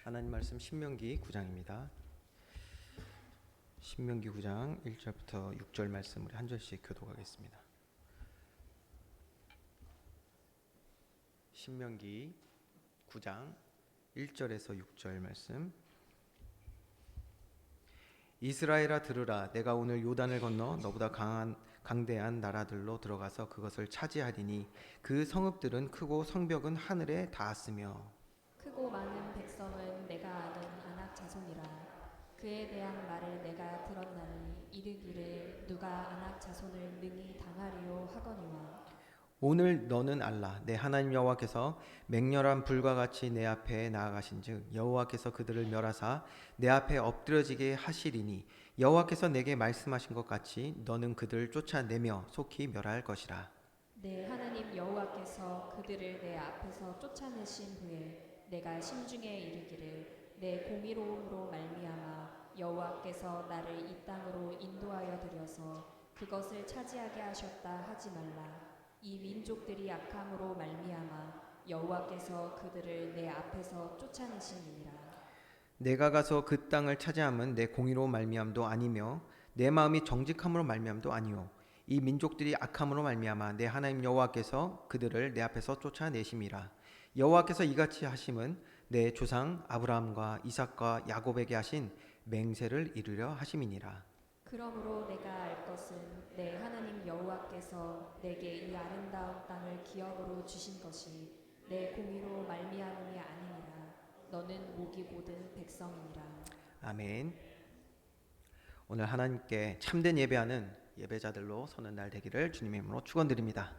하나님 말씀 신명기 9장입니다. 신명기 9장 1절부터 6절 말씀 우리 한 절씩 교독하겠습니다. 신명기 9장 1절에서 6절 말씀. 이스라엘아 들으라. 내가 오늘 요단을 건너 너보다 강대한 나라들로 들어가서 그것을 차지하리니 그 성읍들은 크고 성벽은 하늘에 닿았으며 크고 많은 백성은 내가 아는 아낙 자손이라. 그에 대한 말을 내가 들었나니 이르기를 누가 아낙 자손을 능히 당하리요 하거니와. 오늘 너는 알라. 내 하나님 여호와께서 맹렬한 불과 같이 내 앞에 나아가신즉 여호와께서 그들을 멸하사 내 앞에 엎드려지게 하시리니 여호와께서 내게 말씀하신 것 같이 너는 그들을 쫓아내며 속히 멸할 것이라. 내 하나님 여호와께서 그들을 내 앞에서 쫓아내신 후에 내가 심중에 이르기를 내 공의로움으로 말미암아 여호와께서 나를 이 땅으로 인도하여 들여서 그것을 차지하게 하셨다 하지 말라. 이 민족들이 악함으로 말미암아 여호와께서 그들을 내 앞에서 쫓아내시니라. 내가 가서 그 땅을 차지함은 내 공의로 말미암도 아니며 내 마음이 정직함으로 말미암도 아니요 이 민족들이 악함으로 말미암아 내 하나님 여호와께서 그들을 내 앞에서 쫓아내심이라. 여호와께서 이같이 하심은 내 조상 아브라함과 이삭과 야곱에게 하신 맹세를 이루려 하심이니라. 그러므로 내가 알 것은 내 하나님 여호와께서 내게 이 아름다운 땅을 기업으로 주신 것이 내 공의로 말미암음이 아니니라. 너는 목이 곧은 백성이니라. 아멘. 오늘 하나님께 참된 예배하는 예배자들로 서는 날 되기를 주님의 이름으로 축원드립니다.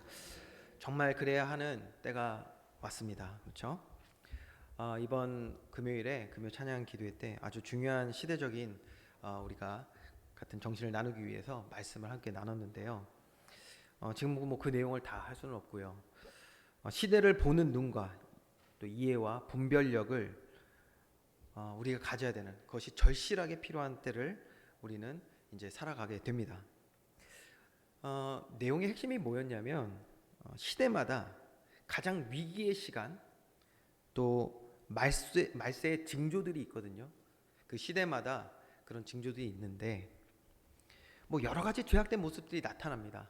정말 그래야 하는 때가 왔습니다. 그렇죠? 이번 금요일에 금요 찬양 기도회 때 아주 중요한 시대적인 우리가 같은 정신을 나누기 위해서 말씀을 함께 나눴는데요. 지금 그 내용을 다 할 수는 없고요. 시대를 보는 눈과 또 이해와 분별력을 우리가 가져야 되는 그것이 절실하게 필요한 때를 우리는 이제 살아가게 됩니다. 내용의 핵심이 뭐였냐면 시대마다 가장 위기의 시간 또 말세의 징조들이 있거든요. 그 시대마다 그런 징조들이 있는데 여러 가지 죄악된 모습들이 나타납니다.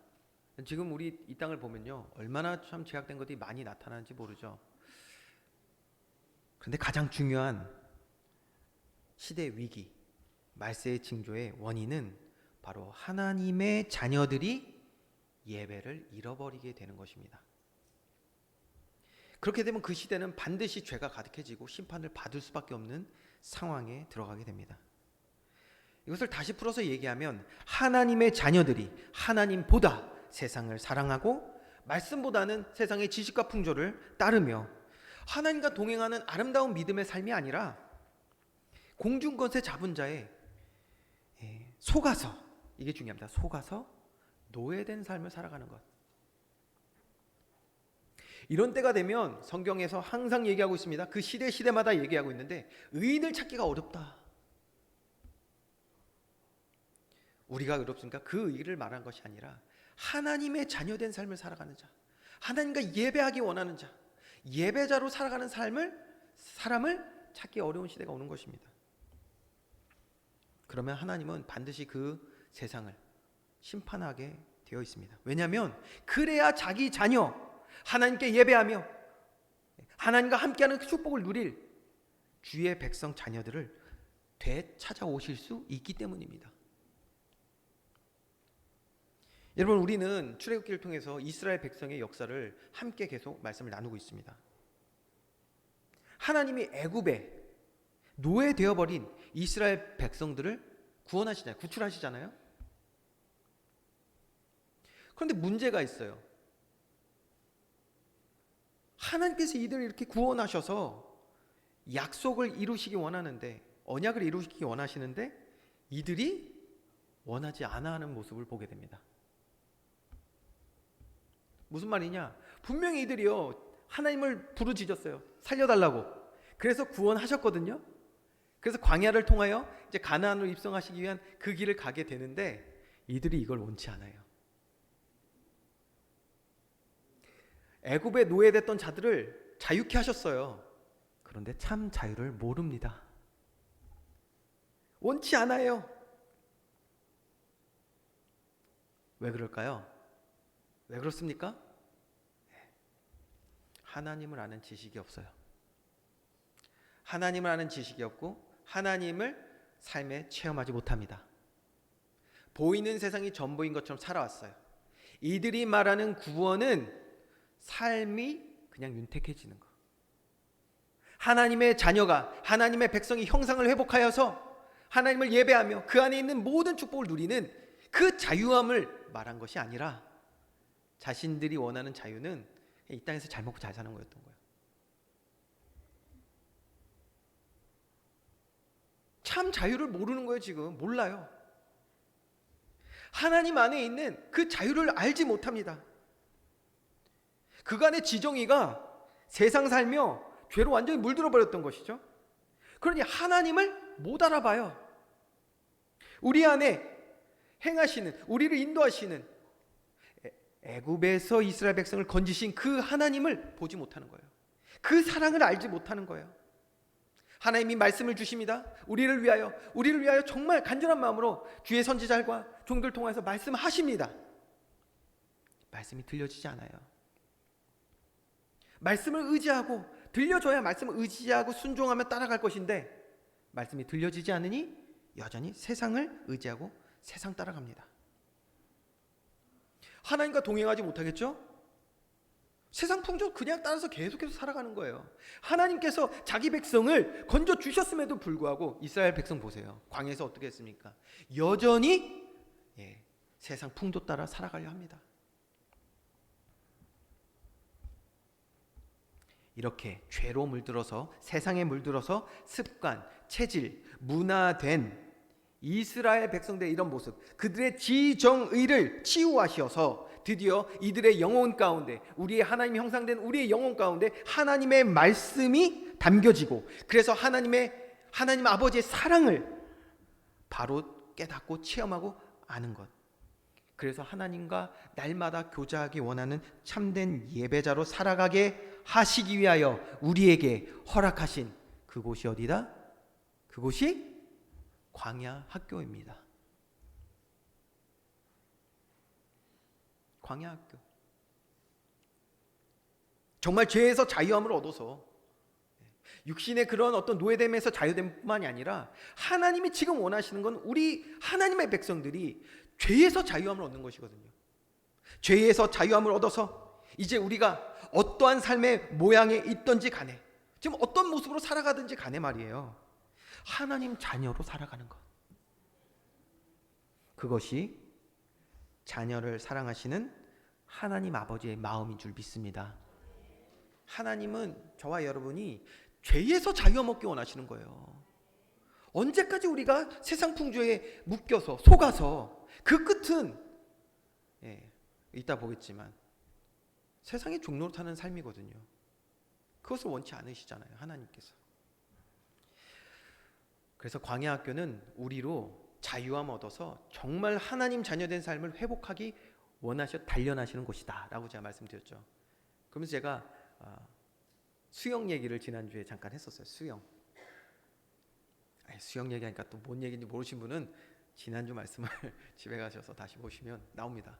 지금 우리 이 땅을 보면요, 얼마나 참 죄악된 것들이 많이 나타나는지 모르죠. 그런데 가장 중요한 시대의 위기, 말세의 징조의 원인은 바로 하나님의 자녀들이 예배를 잃어버리게 되는 것입니다. 그렇게 되면 그 시대는 반드시 죄가 가득해지고 심판을 받을 수밖에 없는 상황에 들어가게 됩니다. 이것을 다시 풀어서 얘기하면 하나님의 자녀들이 하나님보다 세상을 사랑하고 말씀보다는 세상의 지식과 풍조를 따르며 하나님과 동행하는 아름다운 믿음의 삶이 아니라 공중것에 잡은 자의 속아서, 이게 중요합니다. 속아서 노예된 삶을 살아가는 것. 이런 때가 되면 성경에서 항상 얘기하고 있습니다. 그 시대마다 얘기하고 있는데 의인을 찾기가 어렵다. 우리가 어렵습니까? 그 의를 말한 것이 아니라 하나님의 자녀된 삶을 살아가는 자, 하나님과 예배하기 원하는 자, 예배자로 살아가는 사람을 찾기 어려운 시대가 오는 것입니다. 그러면 하나님은 반드시 그 세상을 심판하게 되어 있습니다. 왜냐하면 그래야 자기 자녀 하나님께 예배하며 하나님과 함께하는 축복을 누릴 주의 백성 자녀들을 되찾아오실 수 있기 때문입니다. 여러분, 우리는 출애굽기를 통해서 이스라엘 백성의 역사를 함께 계속 말씀을 나누고 있습니다. 하나님이 애굽에 노예되어버린 이스라엘 백성들을 구원하시잖아요. 구출하시잖아요. 그런데 문제가 있어요. 하나님께서 이들을 이렇게 구원하셔서 약속을 이루시기 원하는데, 언약을 이루시기 원하시는데 이들이 원하지 않아 하는 모습을 보게 됩니다. 무슨 말이냐? 분명히 이들이요, 하나님을 부르짖었어요. 살려달라고. 그래서 구원하셨거든요. 그래서 광야를 통하여 이제 가나안으로 입성하시기 위한 그 길을 가게 되는데 이들이 이걸 원치 않아요. 애굽에 노예됐던 자들을 자유케 하셨어요. 그런데 참 자유를 모릅니다. 원치 않아요. 왜 그럴까요? 왜 그렇습니까? 하나님을 아는 지식이 없어요. 하나님을 아는 지식이 없고 하나님을 삶에 체험하지 못합니다. 보이는 세상이 전부인 것처럼 살아왔어요. 이들이 말하는 구원은 삶이 그냥 윤택해지는 거. 하나님의 자녀가, 하나님의 백성이 형상을 회복하여서 하나님을 예배하며 그 안에 있는 모든 축복을 누리는 그 자유함을 말한 것이 아니라 자신들이 원하는 자유는 이 땅에서 잘 먹고 잘 사는 거였던 거예요. 참 자유를 모르는 거예요. 지금 몰라요. 하나님 안에 있는 그 자유를 알지 못합니다. 그간의 지정의가 세상 살며 죄로 완전히 물들어 버렸던 것이죠. 그러니 하나님을 못 알아봐요. 우리 안에 행하시는, 우리를 인도하시는, 애굽에서 이스라엘 백성을 건지신 그 하나님을 보지 못하는 거예요. 그 사랑을 알지 못하는 거예요. 하나님이 말씀을 주십니다. 우리를 위하여 정말 간절한 마음으로 주의 선지자들과 종들 통해서 말씀하십니다. 말씀이 들려지지 않아요. 말씀을 의지하고 들려줘야 말씀을 의지하고 순종하며 따라갈 것인데 말씀이 들려지지 않으니 여전히 세상을 의지하고 세상 따라갑니다. 하나님과 동행하지 못하겠죠? 세상 풍조 그냥 따라서 계속해서 살아가는 거예요. 하나님께서 자기 백성을 건져 주셨음에도 불구하고 이스라엘 백성 보세요. 광야에서 어떻게 했습니까? 여전히 세상 풍조 따라 살아가려 합니다. 이렇게 죄로 물들어서 세상에 물들어서 습관, 체질, 문화된 이스라엘 백성들의 이런 모습, 그들의 지정의를 치유하셔서 드디어 이들의 영혼 가운데, 우리의 하나님 형상된 우리의 영혼 가운데 하나님의 말씀이 담겨지고, 그래서 하나님 아버지의 사랑을 바로 깨닫고 체험하고 아는 것, 그래서 하나님과 날마다 교제하기 원하는 참된 예배자로 살아가게 하시기 위하여 우리에게 허락하신 그곳이 어디다? 그곳이 광야 학교입니다. 광야 학교. 정말 죄에서 자유함을 얻어서 육신의 그런 어떤 노예됨에서 자유됨 뿐만이 아니라 하나님이 지금 원하시는 건 우리 하나님의 백성들이 죄에서 자유함을 얻는 것이거든요. 죄에서 자유함을 얻어서 이제 우리가 어떠한 삶의 모양에 있든지 간에, 지금 어떤 모습으로 살아가든지 간에 말이에요, 하나님 자녀로 살아가는 것, 그것이 자녀를 사랑하시는 하나님 아버지의 마음인 줄 믿습니다. 하나님은 저와 여러분이 죄에서 자유함 얻기 원하시는 거예요. 언제까지 우리가 세상 풍조에 묶여서 속아서, 그 끝은 이따 보겠지만 세상의 종로로 타는 삶이거든요. 그것을 원치 않으시잖아요, 하나님께서. 그래서 광야 학교는 우리로 자유함 얻어서 정말 하나님 자녀된 삶을 회복하기 원하셔 단련하시는 곳이다 라고 제가 말씀드렸죠. 그러면서 제가 수영 얘기를 지난주에 잠깐 했었어요. 수영 얘기하니까 또 뭔 얘기인지 모르신 분은 지난주 말씀을 집에 가셔서 다시 보시면 나옵니다.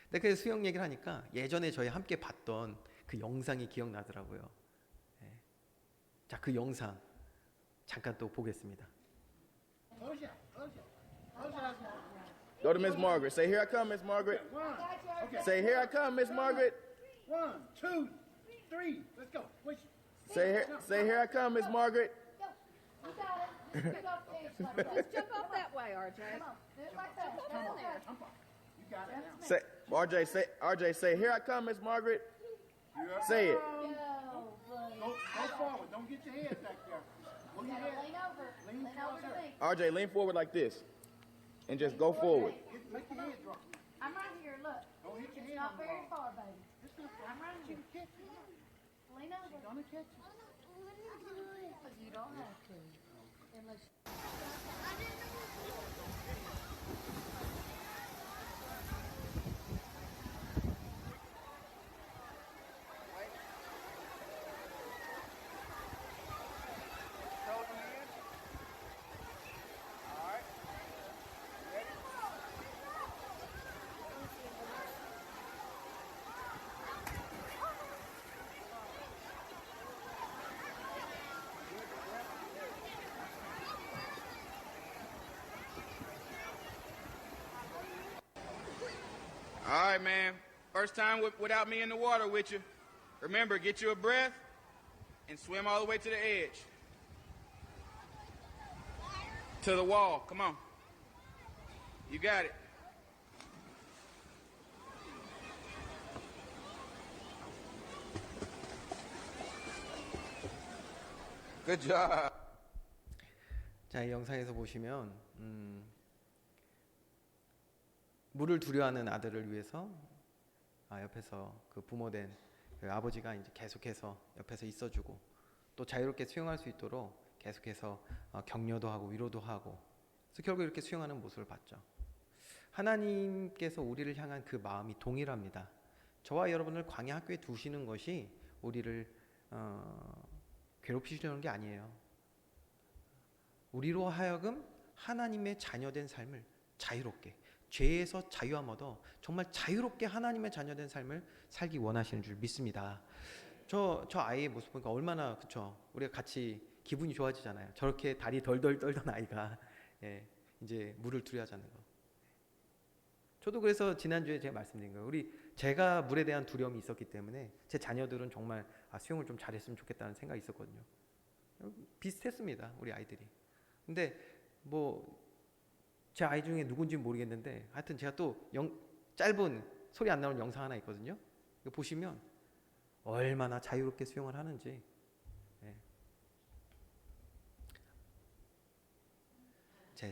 근데 그 수영 얘기를 하니까 예전에 저희 함께 봤던 그 영상이 기억나더라고요. 자, 그 영상 잠깐 또 보겠습니다. Go to Miss Margaret. Say, here I come, Miss Margaret. Okay. Say, here I come, Miss Margaret. 1, 2, 3. Let's go. Push. Say, here I come, Miss Margaret. You got it. Pick up the like that. Just jump off that way, RJ. Come on. Do it like that. Jump on there. Jump on. You got it now. Say, RJ, say, here I come, Miss Margaret. Say it. Yo, buddy. Go forward. Don't get your head back there. Pull You your gotta head. lean over. Lean Lean over to me. RJ, lean forward like this. And just go forward. Make your head drop. I'm right here. Look. Don't hit your It's head not on the very ball. far, baby. It's not I'm right She here. can catch you. Lean over. She's gonna catch you. But you don't have to. Unless right, man. First time without me in the water with you. Remember, get you a breath and swim all the way to the edge. To the wall. Come on. You got it. Good job. 자, 이 영상에서 보시면 물을 두려워하는 아들을 위해서 옆에서 그 부모된 그 아버지가 이제 계속해서 옆에서 있어주고 또 자유롭게 수영할 수 있도록 계속해서 격려도 하고 위로도 하고 그래서 결국 이렇게 수영하는 모습을 봤죠. 하나님께서 우리를 향한 그 마음이 동일합니다. 저와 여러분을 광야 학교에 두시는 것이 우리를 괴롭히시려는 게 아니에요. 우리로 하여금 하나님의 자녀된 삶을 자유롭게 죄에서 자유함 얻어 정말 자유롭게 하나님의 자녀된 삶을 살기 원하시는 줄 믿습니다. 저 아이의 모습 보니까 얼마나 그쵸? 우리가 같이 기분이 좋아지잖아요. 저렇게 다리 덜덜 떨던 아이가 이제 물을 두려워하자는 거. 저도 그래서 지난주에 제가 말씀드린 거예요. 제가 물에 대한 두려움이 있었기 때문에 제 자녀들은 정말 수영을 좀 잘했으면 좋겠다는 생각이 있었거든요. 비슷했습니다. 우리 아이들이. 근데 제 아이 중에 누군지 모르겠는데 하여튼 제가 또 짧은 소리 안 나오는 영상 하나 있거든요. 이거 보시면 얼마나 자유롭게 수영을 하는지.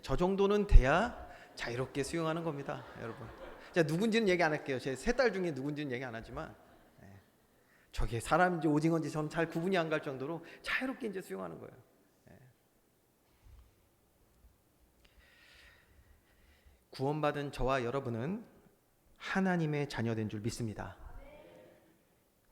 저 정도는 돼야 자유롭게 수영하는 겁니다, 여러분. 제가 누군지는 얘기 안 할게요. 제 세 딸 중에 누군지는 얘기 안 하지만 저게 사람인지 오징어인지 저는 잘 구분이 안 갈 정도로 자유롭게 이제 수영하는 거예요. 구원받은 저와 여러분은 하나님의 자녀된 줄 믿습니다.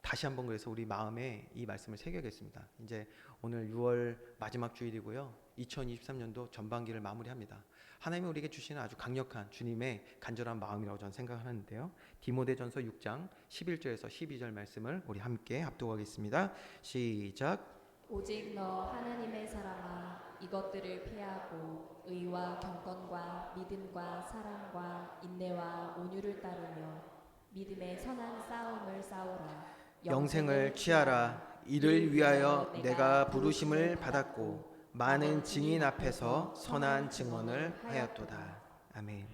다시 한번 그래서 우리 마음에 이 말씀을 새겨야겠습니다. 이제 오늘 6월 마지막 주일이고요. 2023년도 전반기를 마무리합니다. 하나님이 우리에게 주시는 아주 강력한 주님의 간절한 마음이라고 저는 생각하는데요. 디모데전서 6장 11절에서 12절 말씀을 우리 함께 합독하겠습니다. 시작. 오직 너 하나님의 사랑아 이것들을 피하고 의와 경건과 믿음과 사랑과 인내와 온유를 따르며 믿음의 선한 싸움을 싸우라. 영생을 취하라. 이를 위하여 내가 부르심을 받았고 많은 증인 앞에서 선한 증언을 하였도다. 아멘.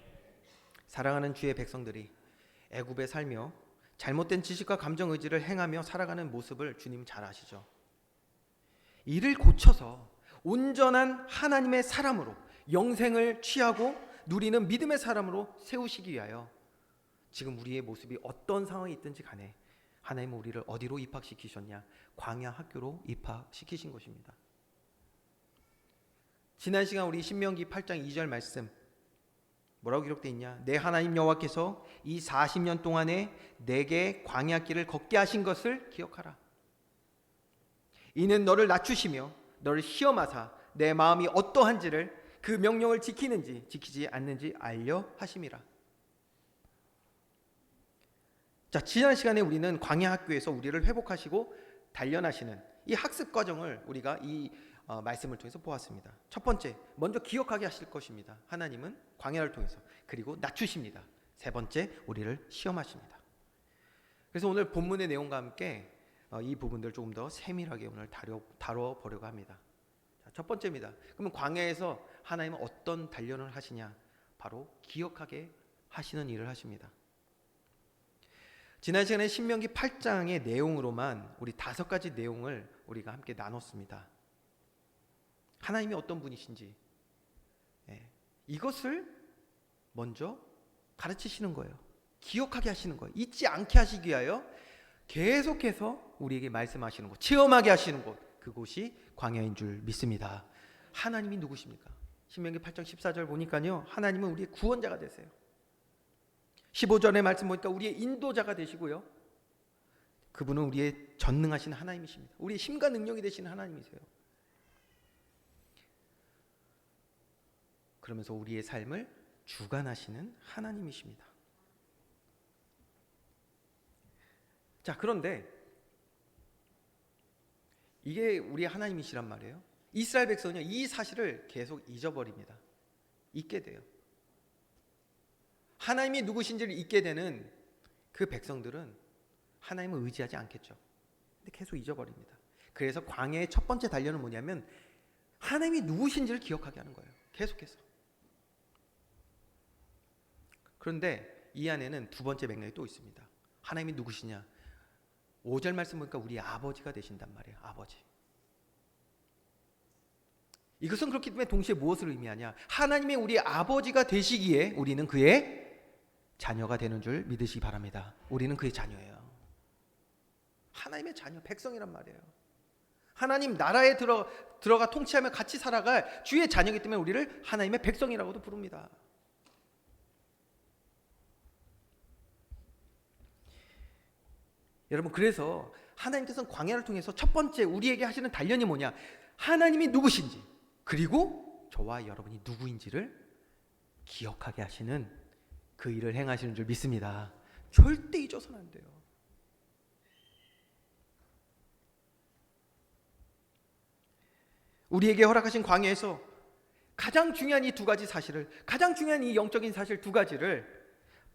사랑하는 주의 백성들이 애굽에 살며 잘못된 지식과 감정 의지를 행하며 살아가는 모습을 주님 잘 아시죠? 이를 고쳐서 온전한 하나님의 사람으로 영생을 취하고 누리는 믿음의 사람으로 세우시기 위하여 지금 우리의 모습이 어떤 상황이 있든지 간에 하나님은 우리를 어디로 입학시키셨냐? 광야 학교로 입학시키신 것입니다. 지난 시간 우리 신명기 8장 2절 말씀 뭐라고 기록되어 있냐? 내 하나님 여호와께서 이 40년 동안에 내게 광야 길을 걷게 하신 것을 기억하라. 이는 너를 낮추시며 너를 시험하사 내 마음이 어떠한지를 그 명령을 지키는지 지키지 않는지 알려 하심이라. 자, 지난 시간에 우리는 광야 학교에서 우리를 회복하시고 단련하시는 이 학습 과정을 우리가 이 말씀을 통해서 보았습니다. 첫 번째, 먼저 기억하게 하실 것입니다. 하나님은 광야를 통해서. 그리고 낮추십니다. 세 번째, 우리를 시험하십니다. 그래서 오늘 본문의 내용과 함께 이 부분들을 조금 더 세밀하게 오늘 다뤄보려고 합니다. 자, 첫 번째입니다. 그러면 광야에서 하나님은 어떤 단련을 하시냐? 바로 기억하게 하시는 일을 하십니다. 지난 시간에 신명기 8장의 내용으로만 우리 5가지 내용을 우리가 함께 나눴습니다. 하나님이 어떤 분이신지 이것을 먼저 가르치시는 거예요. 기억하게 하시는 거예요. 잊지 않게 하시기 위하여 계속해서 우리에게 말씀하시는 곳, 체험하게 하시는 곳, 그곳이 광야인 줄 믿습니다. 하나님이 누구십니까? 신명기 8장 14절 보니까요, 하나님은 우리의 구원자가 되세요. 15절의 말씀 보니까 우리의 인도자가 되시고요, 그분은 우리의 전능하신 하나님이십니다. 우리의 힘과 능력이 되시는 하나님이세요. 그러면서 우리의 삶을 주관하시는 하나님이십니다. 자, 그런데 이게 우리의 하나님이시란 말이에요. 이스라엘 백성은요, 이 사실을 계속 잊어버립니다. 잊게 돼요. 하나님이 누구신지를 잊게 되는 그 백성들은 하나님을 의지하지 않겠죠. 근데 계속 잊어버립니다. 그래서 광야의 첫 번째 단련은 뭐냐면 하나님이 누구신지를 기억하게 하는 거예요. 계속해서. 그런데 이 안에는 두 번째 맥락이 또 있습니다. 하나님이 누구시냐? 5절 말씀 보니까 우리 아버지가 되신단 말이에요. 아버지. 이것은 그렇기 때문에 동시에 무엇을 의미하냐? 하나님의 우리 아버지가 되시기에 우리는 그의 자녀가 되는 줄 믿으시기 바랍니다. 우리는 그의 자녀예요. 하나님의 자녀, 백성이란 말이에요. 하나님 나라에 들어가 통치하며 같이 살아갈 주의 자녀이기 때문에 우리를 하나님의 백성이라고도 부릅니다. 여러분, 그래서 하나님께서는 광야를 통해서 첫 번째 우리에게 하시는 단련이 뭐냐? 하나님이 누구신지, 그리고 저와 여러분이 누구인지를 기억하게 하시는 그 일을 행하시는 줄 믿습니다. 절대 잊어서는 안 돼요. 우리에게 허락하신 광야에서 가장 중요한 이 두 가지 사실을, 가장 중요한 이 영적인 사실 두 가지를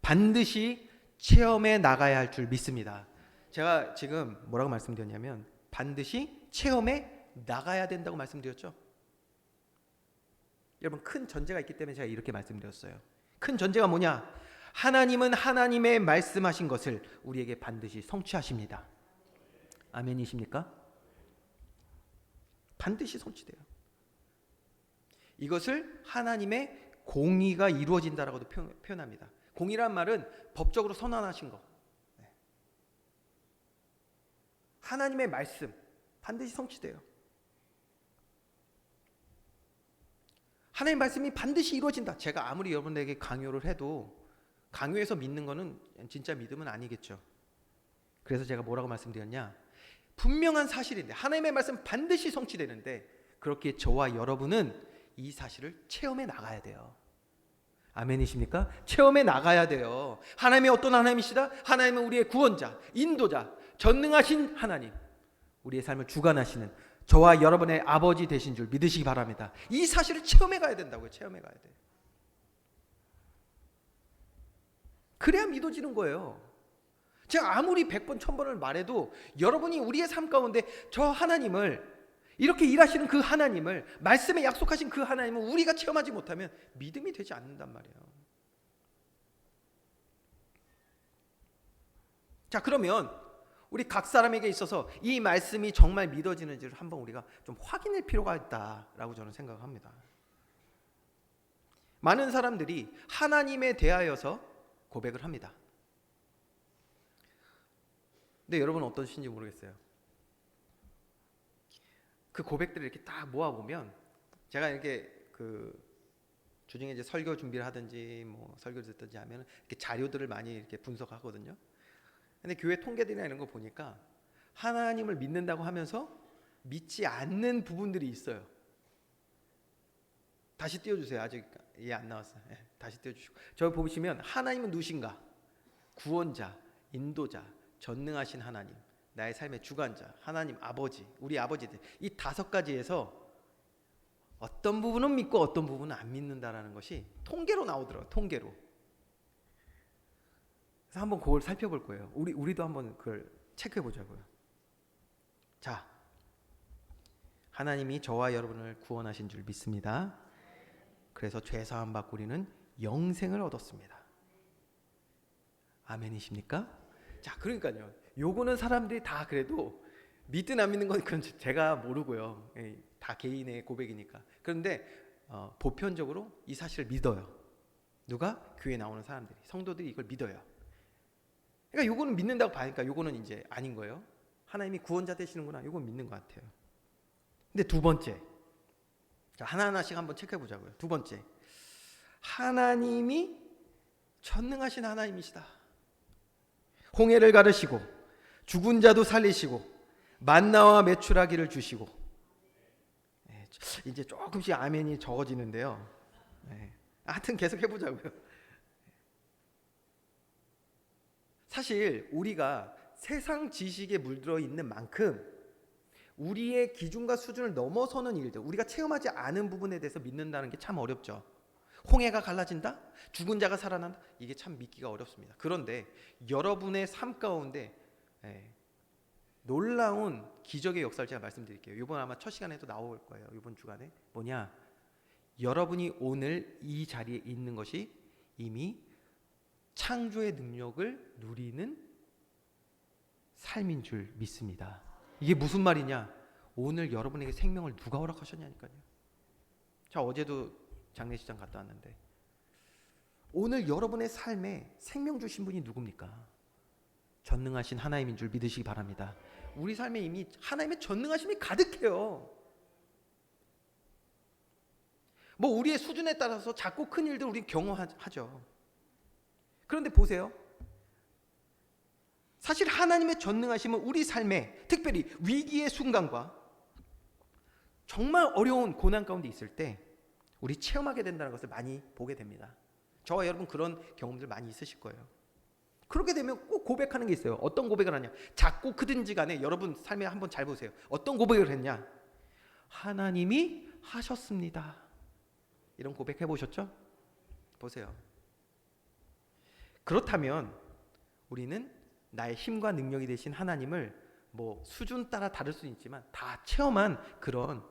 반드시 체험해 나가야 할 줄 믿습니다. 제가 지금 뭐라고 말씀드렸냐면 반드시 체험해 나가야 된다고 말씀드렸죠. 여러분, 큰 전제가 있기 때문에 제가 이렇게 말씀드렸어요. 큰 전제가 뭐냐? 하나님은 하나님의 말씀하신 것을 우리에게 반드시 성취하십니다. 아멘이십니까? 반드시 성취돼요. 이것을 하나님의 공의가 이루어진다라고도 표현합니다. 공의란 말은 법적으로 선언하신 것. 하나님의 말씀 반드시 성취돼요. 하나님의 말씀이 반드시 이루어진다. 제가 아무리 여러분에게 강요를 해도 강요해서 믿는 거는 진짜 믿음은 아니겠죠. 그래서 제가 뭐라고 말씀드렸냐? 분명한 사실인데 하나님의 말씀 반드시 성취되는데 그렇게 저와 여러분은 이 사실을 체험해 나가야 돼요. 아멘이십니까? 체험해 나가야 돼요. 하나님이 어떤 하나님이시다? 하나님은 우리의 구원자, 인도자, 전능하신 하나님, 우리의 삶을 주관하시는 저와 여러분의 아버지 되신 줄 믿으시기 바랍니다. 이 사실을 체험해 가야 된다고요. 체험해 가야 돼. 그래야 믿어지는 거예요. 제가 아무리 100번 1000번을 말해도 여러분이 우리의 삶 가운데 저 하나님을, 이렇게 일하시는 그 하나님을, 말씀에 약속하신 그 하나님을 우리가 체험하지 못하면 믿음이 되지 않는단 말이에요. 자, 그러면 우리 각 사람에게 있어서 이 말씀이 정말 믿어지는지를 한번 우리가 좀 확인할 필요가 있다라고 저는 생각합니다. 많은 사람들이 하나님에 대하여서 고백을 합니다. 근데 여러분은 어떠신지 모르겠어요. 그 고백들을 이렇게 딱 모아보면, 제가 이렇게 주중에 이제 설교 준비를 하든지 뭐 설교를 듣든지 하면 이렇게 자료들을 많이 이렇게 분석하거든요. 근데 교회 통계들이나 이런 거 보니까 하나님을 믿는다고 하면서 믿지 않는 부분들이 있어요. 다시 띄워주세요. 아직 이해 안 나왔어요. 네, 다시 띄워주시고. 저기 보시면 하나님은 누구신가? 구원자, 인도자, 전능하신 하나님, 나의 삶의 주관자, 하나님 아버지, 우리 아버지들, 이 5가지에서 어떤 부분은 믿고 어떤 부분은 안 믿는다라는 것이 통계로 나오더라고요. 통계로. 그래서 한번 그걸 살펴볼 거예요. 우리도 한번 그걸 체크해 보자고요. 자, 하나님이 저와 여러분을 구원하신 줄 믿습니다. 그래서 죄 사함 받고 우리는 영생을 얻었습니다. 아멘이십니까? 자, 그러니까요. 요거는 사람들이 다 그래도 믿든 안 믿는 건 그건 제가 모르고요. 다 개인의 고백이니까. 그런데 보편적으로 이 사실을 믿어요. 누가? 교회에 나오는 사람들이, 성도들이 이걸 믿어요. 그러니까 요거는 믿는다고 봐니까 요거는 이제 아닌 거예요. 하나님이 구원자 되시는구나. 요건 믿는 것 같아요. 근데 두 번째, 자, 하나하나씩 한번 체크해 보자고요. 두 번째, 하나님이 전능하신 하나님이시다. 홍해를 가르시고 죽은 자도 살리시고 만나와 메추라기를 주시고. 이제 조금씩 아멘이 적어지는데요. 하여튼 계속 해보자고요. 사실 우리가 세상 지식에 물들어 있는 만큼 우리의 기준과 수준을 넘어서는 일들, 우리가 체험하지 않은 부분에 대해서 믿는다는 게 참 어렵죠. 홍해가 갈라진다? 죽은 자가 살아난다? 이게 참 믿기가 어렵습니다. 그런데 여러분의 삶 가운데 놀라운 기적의 역사를 제가 말씀드릴게요. 이번 아마 첫 시간에도 나올 거예요. 이번 주간에 뭐냐? 여러분이 오늘 이 자리에 있는 것이 이미 창조의 능력을 누리는 삶인 줄 믿습니다. 이게 무슨 말이냐? 오늘 여러분에게 생명을 누가 허락하셨냐니까요. 자, 어제도 장례식장 갔다 왔는데 오늘 여러분의 삶에 생명 주신 분이 누굽니까? 전능하신 하나님인 줄 믿으시기 바랍니다. 우리 삶에 이미 하나님의 전능하심이 가득해요. 뭐 우리의 수준에 따라서 작고 큰 일들 우리 경험하죠. 그런데 보세요. 사실 하나님의 전능하심은 우리 삶에 특별히 위기의 순간과 정말 어려운 고난 가운데 있을 때 우리 체험하게 된다는 것을 많이 보게 됩니다. 저와 여러분 그런 경험들 많이 있으실 거예요. 그렇게 되면 꼭 고백하는 게 있어요. 어떤 고백을 하냐? 작고 크든지 간에 여러분 삶에 한번 잘 보세요. 어떤 고백을 했냐? 하나님이 하셨습니다. 이런 고백 해보셨죠? 보세요. 그렇다면 우리는 나의 힘과 능력이 되신 하나님을 뭐 수준 따라 다를 수 있지만 다 체험한 그런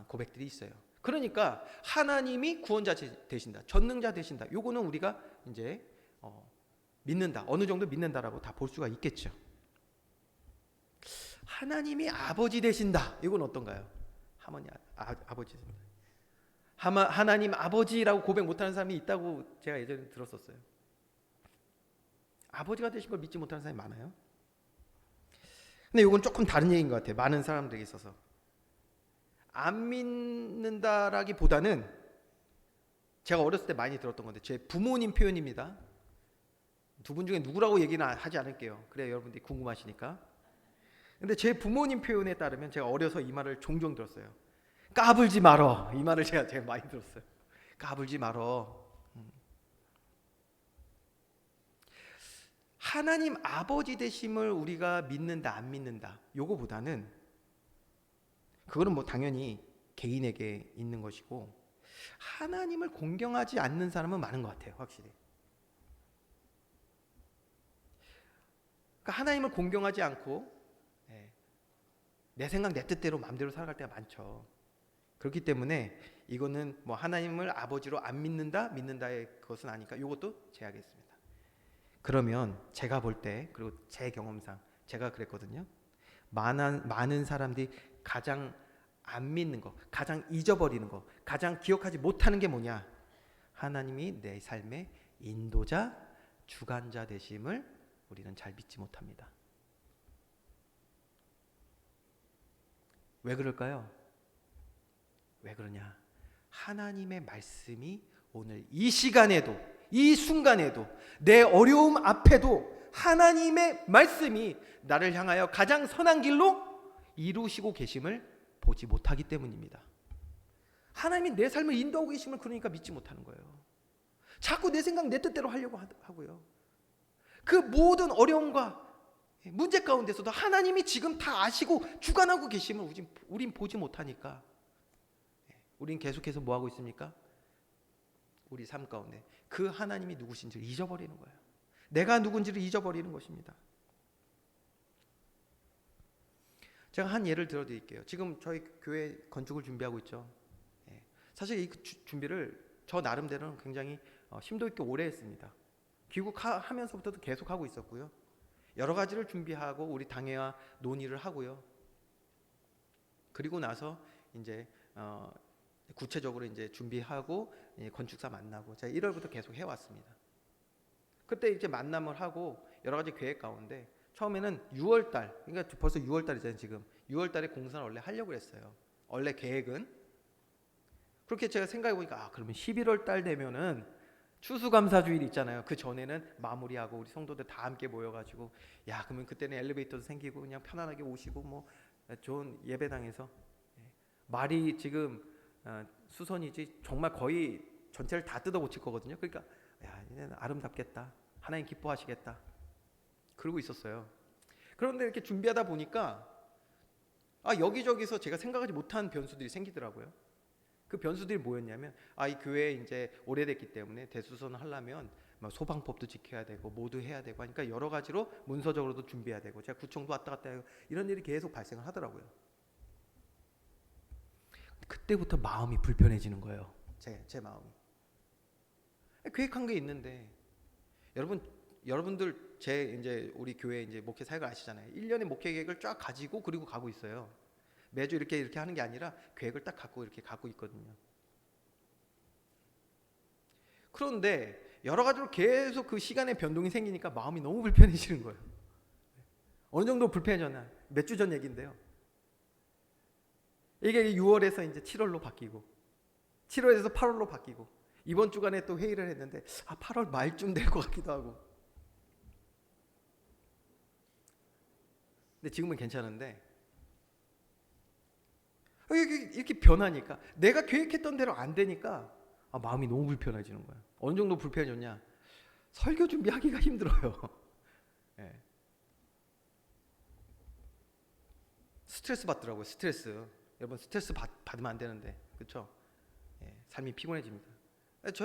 고백들이 있어요. 그러니까 하나님이 구원자 되신다, 전능자 되신다. 요거는 우리가 이제 믿는다, 어느 정도 믿는다라고 다 볼 수가 있겠죠. 하나님이 아버지 되신다. 이건 어떤가요? 하모니 아버지 되신다. 하나님 아버지라고 고백 못하는 사람이 있다고 제가 예전에 들었었어요. 아버지가 되신 걸 믿지 못하는 사람이 많아요. 근데 이건 조금 다른 얘기인 것 같아요. 많은 사람들에게 있어서 안 믿는다라기보다는 제가 어렸을 때 많이 들었던 건데 제 부모님 표현입니다. 두 분 중에 누구라고 얘기는 하지 않을게요. 그래 여러분들이 궁금하시니까. 근데 제 부모님 표현에 따르면 제가 어려서 이 말을 종종 들었어요. 까불지 말어. 이 말을 제가 많이 들었어요. 까불지 말어. 하나님 아버지 되심을 우리가 믿는다 안 믿는다 요거보다는 그거는 뭐 당연히 개인에게 있는 것이고 하나님을 공경하지 않는 사람은 많은 것 같아요. 확실히. 그러니까 하나님을 공경하지 않고 내 생각 내 뜻대로 마음대로 살아갈 때가 많죠. 그렇기 때문에 이거는 뭐 하나님을 아버지로 안 믿는다 믿는다의 그것은 아니까 이것도 제하겠습니다. 그러면 제가 볼 때 그리고 제 경험상 제가 그랬거든요. 많은 사람들이 가장 안 믿는 거, 가장 잊어버리는 거, 가장 기억하지 못하는 게 뭐냐? 하나님이 내 삶의 인도자, 주관자 되심을 우리는 잘 믿지 못합니다. 왜 그럴까요? 왜 그러냐? 하나님의 말씀이 오늘 이 시간에도 이 순간에도 내 어려움 앞에도 하나님의 말씀이 나를 향하여 가장 선한 길로 이루시고 계심을 보지 못하기 때문입니다. 하나님이 내 삶을 인도하고 계심을 그러니까 믿지 못하는 거예요. 자꾸 내 생각 내 뜻대로 하려고 하고요. 그 모든 어려움과 문제 가운데서도 하나님이 지금 다 아시고 주관하고 계심을 우린 보지 못하니까 우린 계속해서 뭐 하고 있습니까? 우리 삶 가운데 그 하나님이 누구신지를 잊어버리는 거예요. 내가 누군지를 잊어버리는 것입니다. 제가 한 예를 들어드릴게요. 지금 저희 교회 건축을 준비하고 있죠. 사실 이 준비를 저 나름대로는 굉장히 심도 있게 오래 했습니다. 귀국하면서부터도 계속 하고 있었고요. 여러 가지를 준비하고 우리 당회와 논의를 하고요. 그리고 나서 이제 구체적으로 이제 준비하고 건축사 만나고 제가 1월부터 계속 해왔습니다. 그때 이제 만남을 하고 여러 가지 계획 가운데 처음에는 6월달, 그러니까 벌써 6월달이잖아요. 지금 6월달에 공사를 원래 하려고 했어요. 원래 계획은 그렇게 제가 생각해 보니까 그러면 11월달 되면은 추수감사주일 있잖아요. 그 전에는 마무리하고 우리 성도들 다 함께 모여가지고 그러면 그때는 엘리베이터도 생기고 그냥 편안하게 오시고 뭐 좋은 예배당에서 말이 지금 수선이지 정말 거의 전체를 다 뜯어 고칠 거거든요. 그러니까 이제는 아름답겠다. 하나님 기뻐하시겠다. 그러고 있었어요. 그런데 이렇게 준비하다 보니까 여기저기서 제가 생각하지 못한 변수들이 생기더라고요. 그 변수들이 뭐였냐면 이 교회 이제 오래됐기 때문에 대수선을 하려면 막 소방법도 지켜야 되고 모두 해야 되고 하니까 여러 가지로 문서적으로도 준비해야 되고 제가 구청도 왔다 갔다 하고 이런 일이 계속 발생을 하더라고요. 그때부터 마음이 불편해지는 거예요. 제 마음이. 계획한 게 있는데 여러분들 이제 우리 교회 이제 목회 사역을 아시잖아요. 1년의 목회 계획을 쫙 가지고 그리고 가고 있어요. 매주 이렇게 하는 게 아니라 계획을 딱 갖고 이렇게 가고 있거든요. 그런데 여러 가지로 계속 그 시간에 변동이 생기니까 마음이 너무 불편해지는 거예요. 어느 정도 불편해졌나? 몇 주 전 얘기인데요. 이게 6월에서 이제 7월로 바뀌고 7월에서 8월로 바뀌고 이번 주간에 또 회의를 했는데 8월 말쯤 될 것 같기도 하고. 근데 지금은 괜찮은데 이렇게 변하니까 내가 계획했던 대로 안 되니까 마음이 너무 불편해지는 거야. 어느 정도 불편해졌냐? 설교 준비하기가 힘들어요. 네. 스트레스 받더라고요. 스트레스. 여러분 스트레스 받으면 안 되는데, 그렇죠? 네. 삶이 피곤해집니다.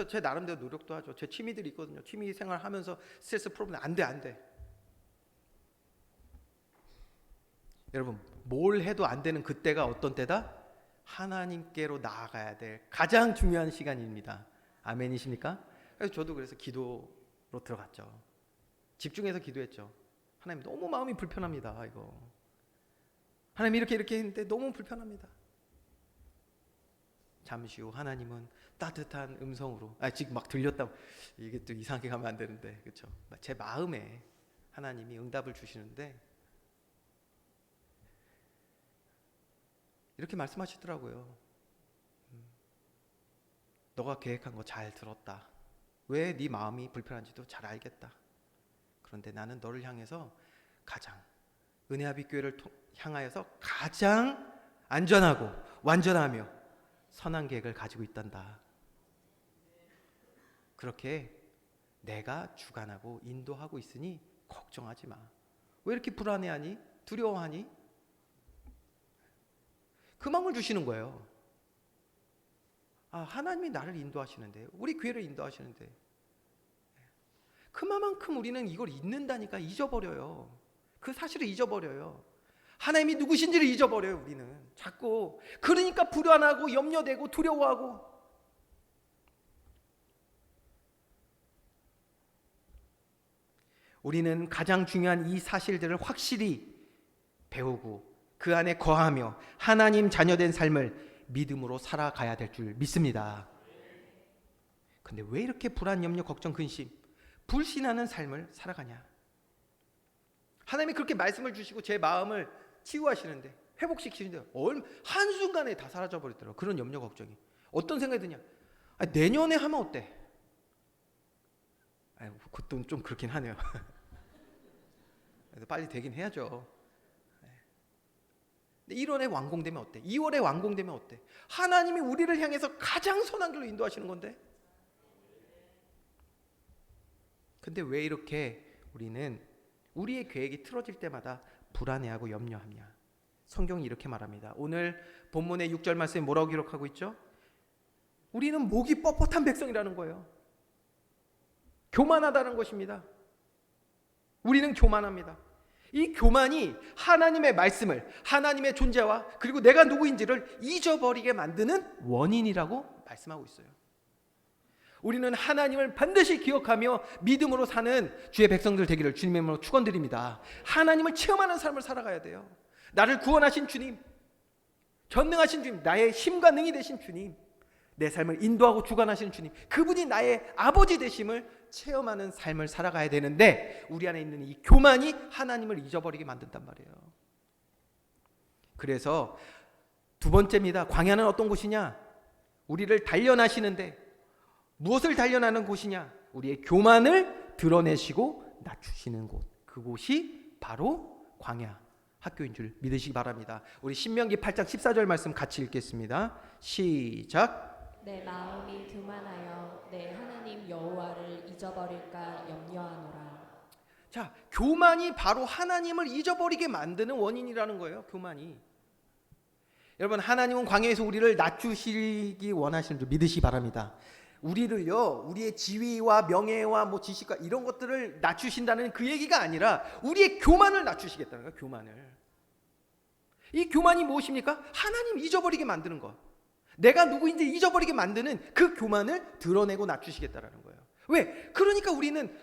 제 나름대로 노력도 하죠. 제 취미들이 있거든요. 취미 생활하면서 스트레스 풀어보면 안 돼. 여러분 뭘 해도 안 되는 그때가 어떤 때다? 하나님께로 나아가야 될 가장 중요한 시간입니다. 아멘이십니까? 그래서 저도 그래서 기도로 들어갔죠. 집중해서 기도했죠. 하나님 너무 마음이 불편합니다. 이거 하나님 이렇게 했는데 너무 불편합니다. 잠시 후 하나님은 따뜻한 음성으로 지금 막 들렸다고 이게 또 이상하게 가면 안 되는데, 그렇죠? 제 마음에 하나님이 응답을 주시는데 이렇게 말씀하시더라고요. 너가 계획한 거 잘 들었다. 왜 네 마음이 불편한지도 잘 알겠다. 그런데 나는 너를 향해서 가장 은혜아비 교회를 향하여서 가장 안전하고 완전하며 선한 계획을 가지고 있단다. 그렇게 내가 주관하고 인도하고 있으니 걱정하지 마. 왜 이렇게 불안해하니? 두려워하니? 그 마음을 주시는 거예요. 하나님이 나를 인도하시는데, 우리 교회를 인도하시는데, 그만큼 우리는 이걸 잊는다니까. 잊어버려요. 그 사실을 잊어버려요. 하나님이 누구신지를 잊어버려요. 우리는 자꾸. 그러니까 불안하고 염려되고 두려워하고. 우리는 가장 중요한 이 사실들을 확실히 배우고 그 안에 거하며 하나님 자녀된 삶을 믿음으로 살아가야 될 줄 믿습니다. 근데 왜 이렇게 불안, 염려, 걱정, 근심, 불신하는 삶을 살아가냐? 하나님이 그렇게 말씀을 주시고 제 마음을 치유하시는데, 회복시키는데 한순간에 다 사라져 버리더라고요. 그런 염려, 걱정이. 어떤 생각이 드냐? 내년에 하면 어때? 그것도 좀 그렇긴 하네요. 그래서 빨리 되긴 해야죠. 1월에 완공되면 어때? 2월에 완공되면 어때? 하나님이 우리를 향해서 가장 선한 길로 인도하시는 건데. 근데 왜 이렇게 우리는 우리의 계획이 틀어질 때마다 불안해하고 염려하냐? 성경이 이렇게 말합니다. 오늘 본문의 6절 말씀에 뭐라고 기록하고 있죠? 우리는 목이 뻣뻣한 백성이라는 거예요. 교만하다는 것입니다. 우리는 교만합니다. 이 교만이 하나님의 말씀을, 하나님의 존재와 그리고 내가 누구인지를 잊어버리게 만드는 원인이라고 말씀하고 있어요. 우리는 하나님을 반드시 기억하며 믿음으로 사는 주의 백성들 되기를 주님의 이름으로 축원드립니다. 하나님을 체험하는 삶을 살아가야 돼요. 나를 구원하신 주님, 전능하신 주님, 나의 힘과 능이 되신 주님, 내 삶을 인도하고 주관하시는 주님, 그분이 나의 아버지 되심을 체험하는 삶을 살아가야 되는데 우리 안에 있는 이 교만이 하나님을 잊어버리게 만든단 말이에요. 그래서 두 번째입니다. 광야는 어떤 곳이냐? 우리를 단련하시는데 무엇을 단련하는 곳이냐? 우리의 교만을 드러내시고 낮추시는 곳. 그곳이 바로 광야 학교인 줄 믿으시기 바랍니다. 우리 신명기 8장 14절 말씀 같이 읽겠습니다. 시작. 내 마음이 교만하여 내 하나님 여호와를 잊어버릴까 염려하노라. 자, 교만이 바로 하나님을 잊어버리게 만드는 원인이라는 거예요. 교만이. 여러분, 하나님은 광야에서 우리를 낮추시기 원하시는 줄 믿으시기 바랍니다. 우리를요, 우리의 지위와 명예와 뭐 지식과 이런 것들을 낮추신다는 그 얘기가 아니라 우리의 교만을 낮추시겠다는 거예요. 교만을. 이 교만이 무엇입니까? 하나님 잊어버리게 만드는 것. 내가 누구인지 잊어버리게 만드는 그 교만을 드러내고 낮추시겠다라는 거예요. 왜? 그러니까 우리는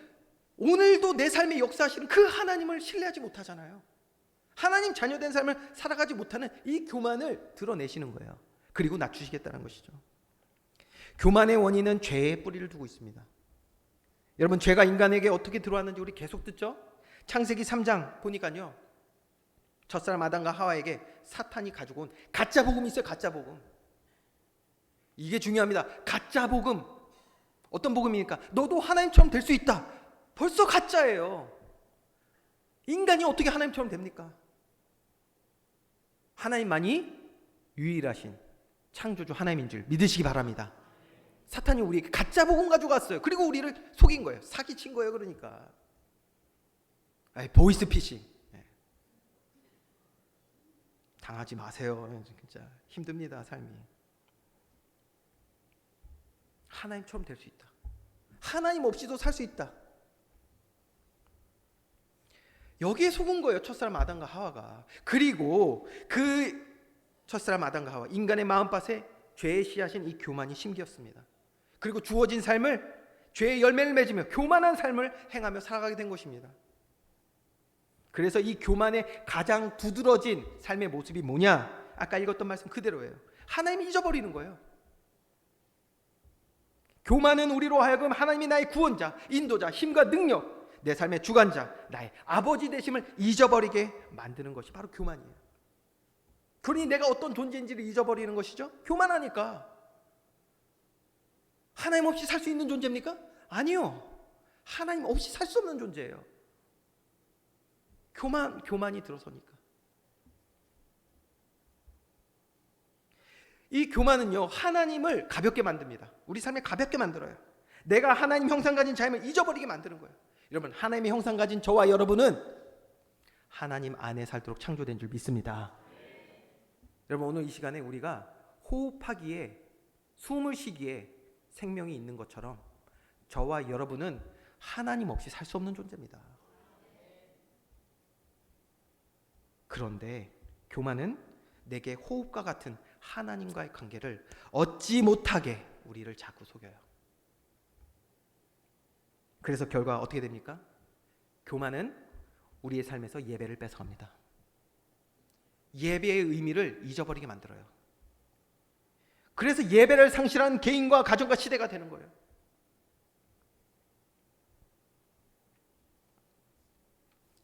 오늘도 내 삶에 역사하시는 그 하나님을 신뢰하지 못하잖아요. 하나님 자녀된 삶을 살아가지 못하는 이 교만을 드러내시는 거예요. 그리고 낮추시겠다는 것이죠. 교만의 원인은 죄의 뿌리를 두고 있습니다. 여러분, 죄가 인간에게 어떻게 들어왔는지 우리 계속 듣죠? 창세기 3장 보니까요, 첫사람 아담과 하와에게 사탄이 가지고 온 가짜 복음이 있어요. 가짜 복음. 이게 중요합니다. 가짜 복음. 어떤 복음입니까? 너도 하나님처럼 될 수 있다. 벌써 가짜예요. 인간이 어떻게 하나님처럼 됩니까? 하나님만이 유일하신 창조주 하나님인 줄 믿으시기 바랍니다. 사탄이 우리에게 가짜 복음 가지고 왔어요. 그리고 우리를 속인 거예요. 사기친 거예요. 그러니까 보이스피싱. 당하지 마세요. 진짜 힘듭니다, 삶이. 하나님처럼 될 수 있다. 하나님 없이도 살 수 있다. 여기에 속은 거예요, 첫사람 아담과 하와가. 그리고 그 첫사람 아담과 하와, 인간의 마음밭에 죄의 씨앗인 이 교만이 심기었습니다. 그리고 주어진 삶을 죄의 열매를 맺으며 교만한 삶을 행하며 살아가게 된 것입니다. 그래서 이 교만의 가장 두드러진 삶의 모습이 뭐냐? 아까 읽었던 말씀 그대로예요. 하나님이 잊어버리는 거예요. 교만은 우리로 하여금 하나님이 나의 구원자, 인도자, 힘과 능력, 내 삶의 주관자, 나의 아버지 되심을 잊어버리게 만드는 것이 바로 교만이에요. 그러니 내가 어떤 존재인지를 잊어버리는 것이죠. 교만하니까. 하나님 없이 살 수 있는 존재입니까? 아니요. 하나님 없이 살 수 없는 존재예요. 교만이 들어서니까. 이 교만은요, 하나님을 가볍게 만듭니다. 우리 삶을 가볍게 만들어요. 내가 하나님 형상 가진 자임을 잊어버리게 만드는 거예요. 여러분, 하나님의 형상 가진 저와 여러분은 하나님 안에 살도록 창조된 줄 믿습니다. 여러분, 오늘 이 시간에 우리가 호흡하기에, 숨을 쉬기에 생명이 있는 것처럼 저와 여러분은 하나님 없이 살 수 없는 존재입니다. 그런데 교만은 내게 호흡과 같은 하나님과의 관계를 얻지 못하게 우리를 자꾸 속여요. 그래서 결과 어떻게 됩니까? 교만은 우리의 삶에서 예배를 뺏어갑니다. 예배의 의미를 잊어버리게 만들어요. 그래서 예배를 상실한 개인과 가정과 시대가 되는 거예요.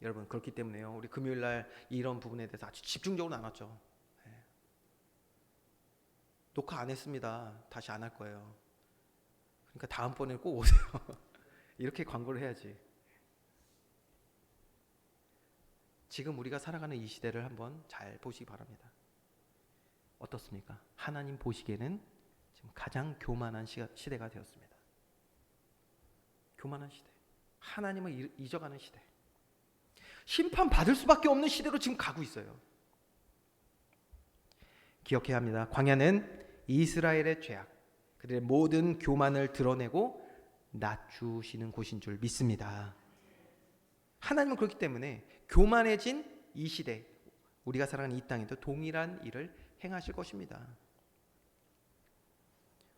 여러분, 그렇기 때문에요, 우리 금요일날 이런 부분에 대해서 아주 집중적으로 나눴죠. 녹화 안 했습니다. 다시 안 할 거예요. 그러니까 다음번에 꼭 오세요. 이렇게 광고를 해야지. 지금 우리가 살아가는 이 시대를 한번 잘 보시기 바랍니다. 어떻습니까? 하나님 보시기에는 지금 가장 교만한 시대가 되었습니다. 교만한 시대. 하나님을 잊어가는 시대. 심판받을 수밖에 없는 시대로 지금 가고 있어요. 기억해야 합니다. 광야는 이스라엘의 죄악, 그들의 모든 교만을 드러내고 낮추시는 곳인 줄 믿습니다. 하나님은 그렇기 때문에 교만해진 이 시대, 우리가 살아가는 이 땅에도 동일한 일을 행하실 것입니다.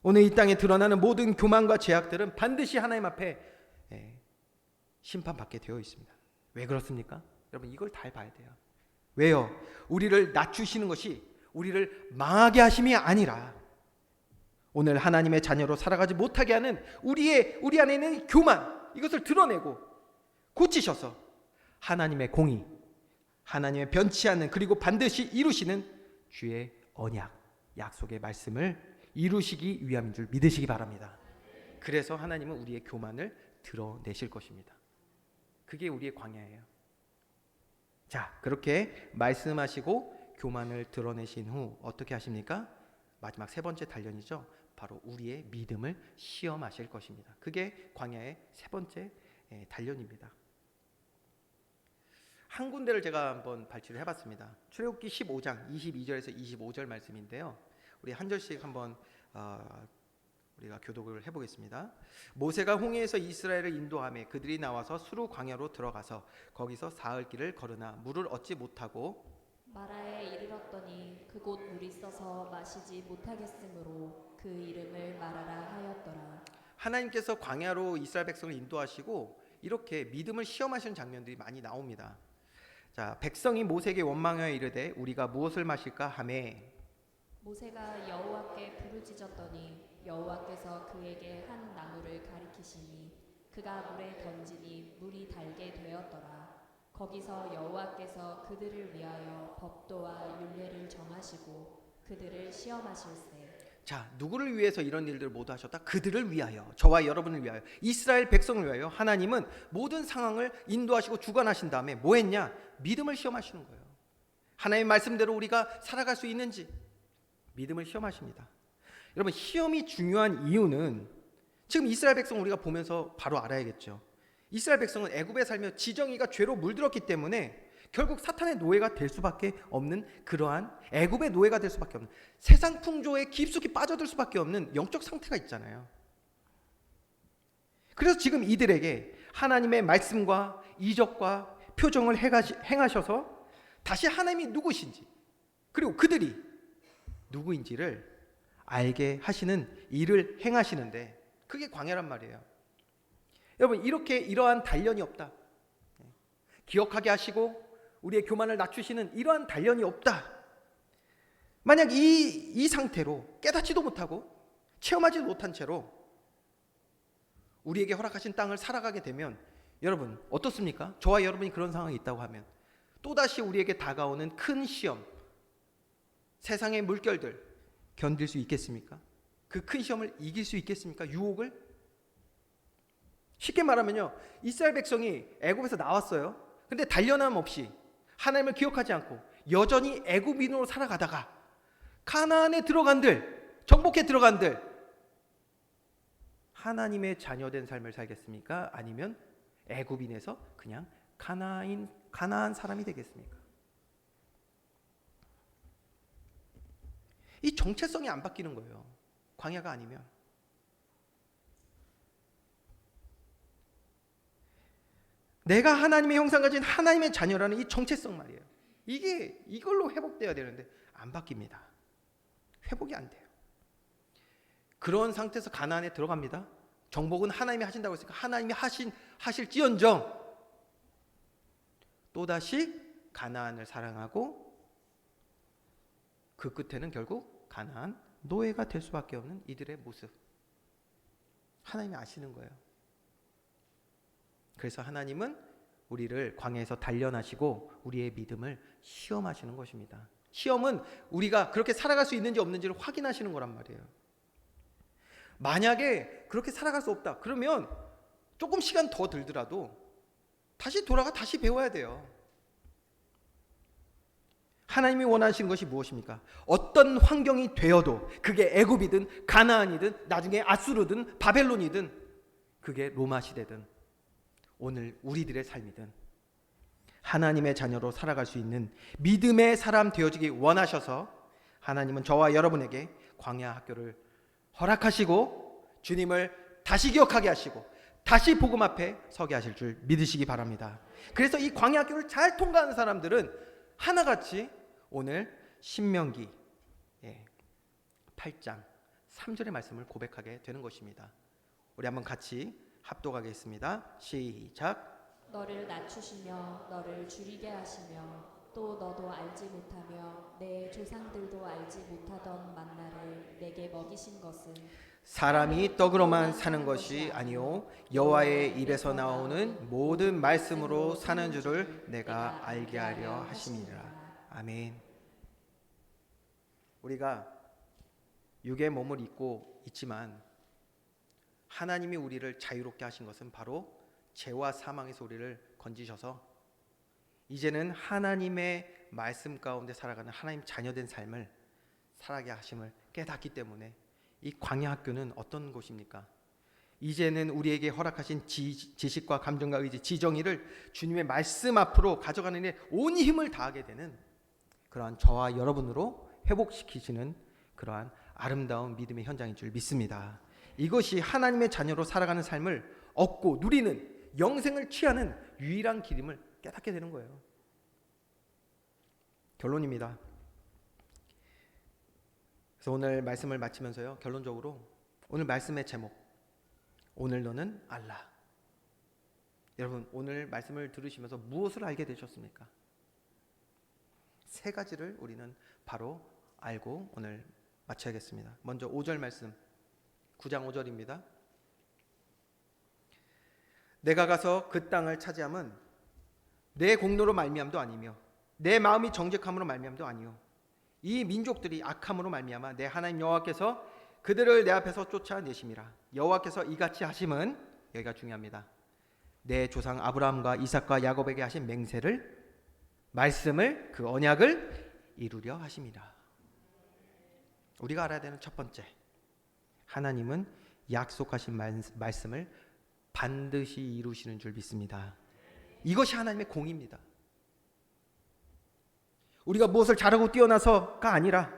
오늘 이 땅에 드러나는 모든 교만과 죄악들은 반드시 하나님 앞에 심판받게 되어 있습니다. 왜 그렇습니까? 여러분, 이걸 잘 봐야 돼요. 왜요? 우리를 낮추시는 것이 우리를 망하게 하심이 아니라 오늘 하나님의 자녀로 살아가지 못하게 하는 우리 안에 있는 교만, 이것을 드러내고 고치셔서 하나님의 공의, 하나님의 변치 않는, 그리고 반드시 이루시는 주의 언약, 약속의 말씀을 이루시기 위함인 줄 믿으시기 바랍니다. 그래서 하나님은 우리의 교만을 드러내실 것입니다. 그게 우리의 광야예요. 자, 그렇게 말씀하시고 교만을 드러내신 후 어떻게 하십니까? 마지막 세 번째 단련이죠. 바로 우리의 믿음을 시험하실 것입니다. 그게 광야의 세 번째 단련입니다. 한 군데를 제가 한번 발췌를 해봤습니다. 출애굽기 15장 22절에서 25절 말씀인데요. 우리 한 절씩 한번 우리가 교독을 해보겠습니다. 모세가 홍해에서 이스라엘을 인도하며 그들이 나와서 수르 광야로 들어가서 거기서 사흘 길을 걸으나 물을 얻지 못하고 마라에 이르렀더니 그곳 물이 써서 마시지 못하겠으므로 그 이름을 마라라 하였더라. 하나님께서 광야로 이스라엘 백성을 인도하시고 이렇게 믿음을 시험하시는 장면들이 많이 나옵니다. 자, 백성이 모세에게 원망하여 이르되 우리가 무엇을 마실까 하매 모세가 여호와께 부르짖었더니 여호와께서 그에게 한 나무를 가리키시니 그가 물에 던지니 물이 달게 되었더라. 거기서 여호와께서 그들을 위하여 법도와 율례를 정하시고 그들을 시험하실세. 자, 누구를 위해서 이런 일들을 모두 하셨다? 그들을 위하여, 저와 여러분을 위하여, 이스라엘 백성을 위하여 하나님은 모든 상황을 인도하시고 주관하신 다음에 뭐 했냐? 믿음을 시험하시는 거예요. 하나님의 말씀대로 우리가 살아갈 수 있는지 믿음을 시험하십니다. 여러분, 시험이 중요한 이유는 지금 이스라엘 백성 우리가 보면서 바로 알아야겠죠. 이스라엘 백성은 애굽에 살며 지정이가 죄로 물들었기 때문에 결국 사탄의 노예가 될 수밖에 없는 그러한 애굽의 노예가 될 수밖에 없는 세상 풍조에 깊숙이 빠져들 수밖에 없는 영적 상태가 있잖아요. 그래서 지금 이들에게 하나님의 말씀과 이적과 표정을 행하셔서 다시 하나님이 누구신지 그리고 그들이 누구인지를 알게 하시는 일을 행하시는데 그게 광야란 말이에요. 여러분, 이렇게 이러한 단련이 없다, 기억하게 하시고 우리의 교만을 낮추시는 이러한 단련이 없다, 만약 이 상태로 깨닫지도 못하고 체험하지도 못한 채로 우리에게 허락하신 땅을 살아가게 되면 여러분 어떻습니까? 저와 여러분이 그런 상황이 있다고 하면 또다시 우리에게 다가오는 큰 시험, 세상의 물결들 견딜 수 있겠습니까? 그 큰 시험을 이길 수 있겠습니까? 유혹을? 쉽게 말하면요, 이스라엘 백성이 애굽에서 나왔어요. 근데 단련함 없이 하나님을 기억하지 않고 여전히 애굽인으로 살아가다가 가나안에 들어간들, 정복해 들어간들 하나님의 자녀된 삶을 살겠습니까? 아니면 애굽인에서 그냥 가나안 사람이 되겠습니까? 이 정체성이 안 바뀌는 거예요. 광야가 아니면. 내가 하나님의 형상 가진 하나님의 자녀라는 이 정체성 말이에요. 이걸로 회복돼야 되는데 안 바뀝니다. 회복이 안 돼요. 그런 상태에서 가나안에 들어갑니다. 정복은 하나님이 하신다고 했으니까 하나님이 하실지언정 또다시 가나안을 사랑하고 그 끝에는 결국 가나안 노예가 될 수밖에 없는 이들의 모습, 하나님이 아시는 거예요. 그래서 하나님은 우리를 광야에서 단련하시고 우리의 믿음을 시험하시는 것입니다. 시험은 우리가 그렇게 살아갈 수 있는지 없는지를 확인하시는 거란 말이에요. 만약에 그렇게 살아갈 수 없다 그러면 조금 시간 더 들더라도 다시 돌아가 다시 배워야 돼요. 하나님이 원하시는 것이 무엇입니까? 어떤 환경이 되어도 그게 애굽이든 가나안이든 나중에 아수르든 바벨론이든 그게 로마 시대든 오늘 우리들의 삶이든 하나님의 자녀로 살아갈 수 있는 믿음의 사람 되어지기 원하셔서 하나님은 저와 여러분에게 광야 학교를 허락하시고 주님을 다시 기억하게 하시고 다시 복음 앞에 서게 하실 줄 믿으시기 바랍니다. 그래서 이 광야 학교를 잘 통과하는 사람들은 하나같이 오늘 신명기 8장 3절의 말씀을 고백하게 되는 것입니다. 우리 한번 같이 합독하겠습니다. 시작. 너를 낮추시며 너를 줄이게 하시며 또 너도 알지 못하며 내 조상들도 알지 못하던 만나를 내게 먹이신 것은 사람이 떡으로만 사는 것이 아니요 여호와의 입에서 나오는 모든 말씀으로 사는 줄을 내가 알게 하려 하심이라. 아멘. 우리가 육의 몸을 입고 있지만 하나님이 우리를 자유롭게 하신 것은 바로 죄와 사망에서 우리를 건지셔서 이제는 하나님의 말씀 가운데 살아가는 하나님 자녀된 삶을 살아가게 하심을 깨닫기 때문에 이 광야 학교는 어떤 곳입니까? 이제는 우리에게 허락하신 지식과 감정과 의지, 지정의를 주님의 말씀 앞으로 가져가는 데 온 힘을 다하게 되는 그러한 저와 여러분으로 회복시키시는 그러한 아름다운 믿음의 현장인 줄 믿습니다. 이것이 하나님의 자녀로 살아가는 삶을 얻고 누리는 영생을 취하는 유일한 길임을 깨닫게 되는 거예요. 결론입니다. 그래서 오늘 말씀을 마치면서요, 결론적으로 오늘 말씀의 제목, 오늘 너는 알라. 여러분, 오늘 말씀을 들으시면서 무엇을 알게 되셨습니까? 세 가지를 우리는 바로 알고 오늘 마쳐야겠습니다. 먼저 5절 말씀, 9장 5절입니다. 내가 가서 그 땅을 차지함은 내 공로로 말미암도 아니며 내 마음이 정직함으로 말미암도 아니요 이 민족들이 악함으로 말미암아 내 하나님 여호와께서 그들을 내 앞에서 쫓아내심이라. 여호와께서 이같이 하심은, 여기가 중요합니다, 내 조상 아브라함과 이삭과 야곱에게 하신 맹세를, 말씀을, 그 언약을 이루려 하심이라. 우리가 알아야 되는 첫 번째, 하나님은 약속하신 말씀을 반드시 이루시는 줄 믿습니다. 이것이 하나님의 공입니다. 우리가 무엇을 잘하고 뛰어나서가 아니라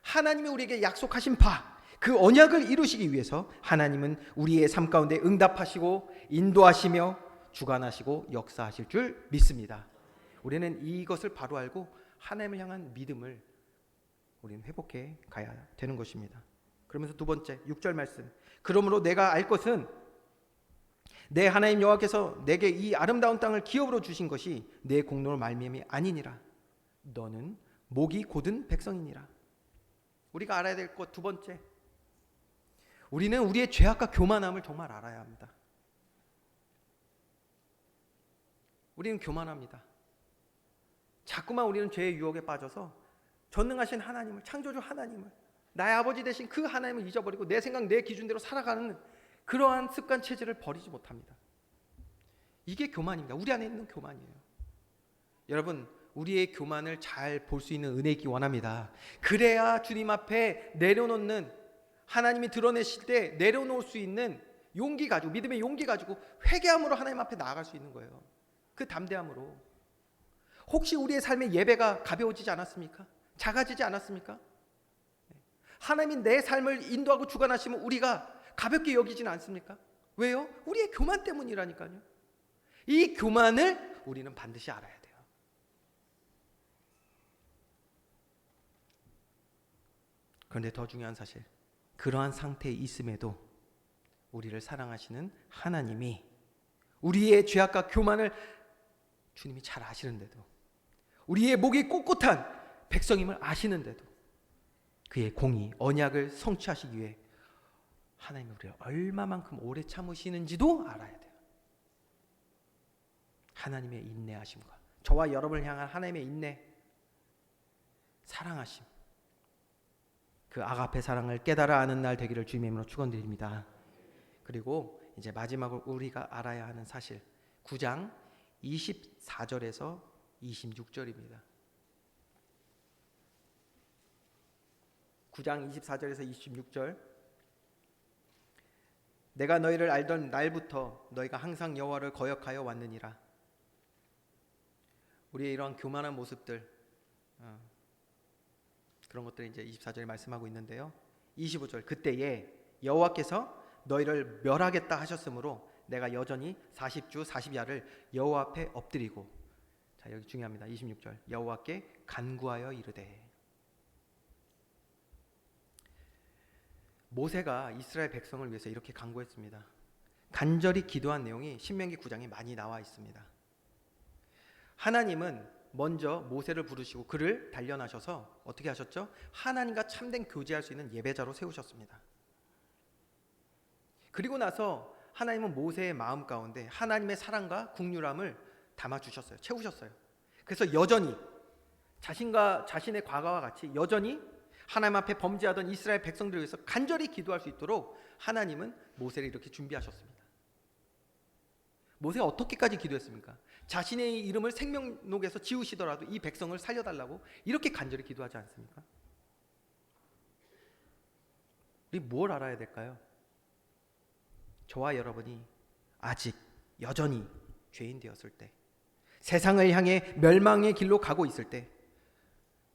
하나님이 우리에게 약속하신 바, 그 언약을 이루시기 위해서 하나님은 우리의 삶 가운데 응답하시고 인도하시며 주관하시고 역사하실 줄 믿습니다. 우리는 이것을 바로 알고 하나님을 향한 믿음을 우리는 회복해 가야 되는 것입니다. 그러면서 두 번째 6절 말씀, 그러므로 내가 알 것은 내 하나님 여호와께서 내게 이 아름다운 땅을 기업으로 주신 것이 내 공로로 말미암이 아니니라. 너는 목이 곧은 백성이니라. 우리가 알아야 될 것 두 번째, 우리는 우리의 죄악과 교만함을 정말 알아야 합니다. 우리는 교만합니다. 자꾸만 우리는 죄의 유혹에 빠져서 전능하신 하나님을, 창조주 하나님을, 나의 아버지 되신 그 하나님을 잊어버리고 내 생각, 내 기준대로 살아가는 그러한 습관 체질을 버리지 못합니다. 이게 교만입니다. 우리 안에 있는 교만이에요. 여러분, 우리의 교만을 잘 볼 수 있는 은혜 있기 원합니다. 그래야 주님 앞에 내려놓는, 하나님이 드러내실 때 내려놓을 수 있는 용기 가지고, 믿음의 용기 가지고 회개함으로 하나님 앞에 나아갈 수 있는 거예요. 그 담대함으로. 혹시 우리의 삶의 예배가 가벼워지지 않았습니까? 작아지지 않았습니까? 하나님이 내 삶을 인도하고 주관하시면 우리가 가볍게 여기지는 않습니까? 왜요? 우리의 교만 때문이라니까요. 이 교만을 우리는 반드시 알아야 돼요. 그런데 더 중요한 사실, 그러한 상태에 있음에도 우리를 사랑하시는 하나님이 우리의 죄악과 교만을 주님이 잘 아시는데도, 우리의 목이 꼿꼿한 백성임을 아시는데도 그의 공의, 언약을 성취하시기 위해 하나님이 우리를 얼마만큼 오래 참으시는지도 알아야 돼요. 하나님의 인내하심과 저와 여러분을 향한 하나님의 인내, 사랑하심, 그 아가페 사랑을 깨달아 아는 날 되기를 주님의 이름으로 축원드립니다. 그리고 이제 마지막으로 우리가 알아야 하는 사실, 9장 24절에서 26절입니다. 9장 24절에서 26절, 내가 너희를 알던 날부터 너희가 항상 여호와를 거역하여 왔느니라. 우리의 이러한 교만한 모습들, 그런 것들을 이제 24절에 말씀하고 있는데요. 25절, 그때에 여호와께서 너희를 멸하겠다 하셨으므로 내가 여전히 40주 40야를 여호와 앞에 엎드리고, 자 여기 중요합니다. 26절, 여호와께 간구하여 이르되. 모세가 이스라엘 백성을 위해서 이렇게 간구했습니다. 간절히 기도한 내용이 신명기 9장에 많이 나와 있습니다. 하나님은 먼저 모세를 부르시고 그를 단련하셔서 어떻게 하셨죠? 하나님과 참된 교제할 수 있는 예배자로 세우셨습니다. 그리고 나서 하나님은 모세의 마음 가운데 하나님의 사랑과 긍휼함을 담아주셨어요. 채우셨어요. 그래서 여전히 자신의 과거와 같이 여전히 하나님 앞에 범죄하던 이스라엘 백성들을 위해서 간절히 기도할 수 있도록 하나님은 모세를 이렇게 준비하셨습니다. 모세가 어떻게까지 기도했습니까? 자신의 이름을 생명록에서 지우시더라도 이 백성을 살려달라고 이렇게 간절히 기도하지 않습니까? 우리 뭘 알아야 될까요? 저와 여러분이 아직 여전히 죄인 되었을 때, 세상을 향해 멸망의 길로 가고 있을 때